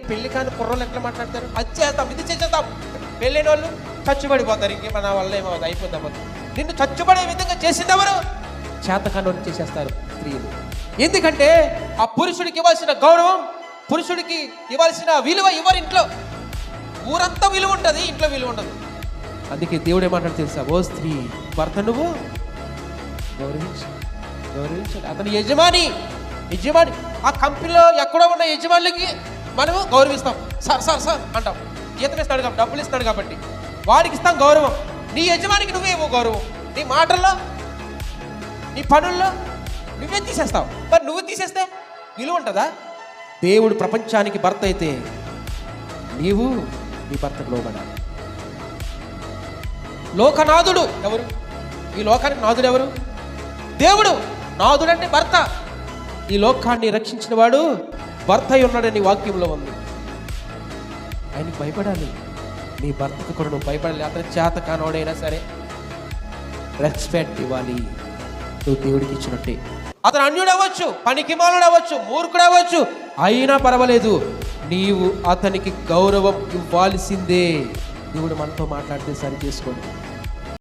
పెళ్లి కాని కుర్రోళ్ళు ఎట్లా మాట్లాడతారు? అది చేస్తాం, ఇది చేసేస్తాం. పెళ్ళైన వాళ్ళు చచ్చుబడిపోతారు. ఇంకేమన్నా వల్ల ఏమో అయిపోతాం. నిన్ను చచ్చుబడే విధంగా చేసిందెవరు? చేతకానోళ్ళు చేసేస్తారు స్త్రీలు. ఎందుకంటే ఆ పురుషుడికి ఇవ్వాల్సిన గౌరవం, పురుషుడికి ఇవ్వాల్సిన విలువ ఇవ్వరు. ఇంట్లో ఊరంతా విలువ ఉంటుంది, ఇంట్లో విలువ ఉండదు. అందుకే దేవుడు ఏమంటాడు తెలుసా? ఓ స్త్రీ, భర్త నువ్వు గౌరవించాలి. అతని యజమాని. ఆ కంపెనీలో ఎక్కడో ఉన్న యజమానులకి మనము గౌరవిస్తాం. సార్ సార్ సార్ అంటాం. జీతం ఇస్తాడు కాబట్టి, డబ్బులు ఇస్తాడు కాబట్టి వాడికి ఇస్తాం గౌరవం. నీ యజమానికి నువ్వేమో గౌరవం. నీ మాటల్లో, నీ పనుల్లో నువ్వే తీసేస్తావు. మరి నువ్వు తీసేస్తే విలువ ఉంటుందా? దేవుడు ప్రపంచానికి భర్త అయితే నీవు నీ భర్తకు లోబడాలి. లోకనాథుడు ఎవరు? ఈ లోకానికి నాథుడు ఎవరు? దేవుడు. నాథుడు అంటే భర్త. ఈ లోకాన్ని రక్షించిన వాడు భర్త అయి ఉన్నాడని వాక్యంలో ఉంది. ఆయనకి భయపడాలి. నీ భర్తకు కూడా నువ్వు భయపడాలి. అతని చేత కానోడైనా సరే రెస్పెక్ట్ ఇవ్వాలి. నువ్వు దేవుడికి ఇచ్చినట్టే. అతను అన్యుడు అవ్వచ్చు, పనికిమాలుడు అవ్వచ్చు, మూర్ఖుడు అవ్వచ్చు, అయినా పర్వాలేదు, నీవు అతనికి గౌరవం ఇవ్వాల్సిందే. దేవుడు మనతో మాట్లాడితే సరి చేసుకోండి.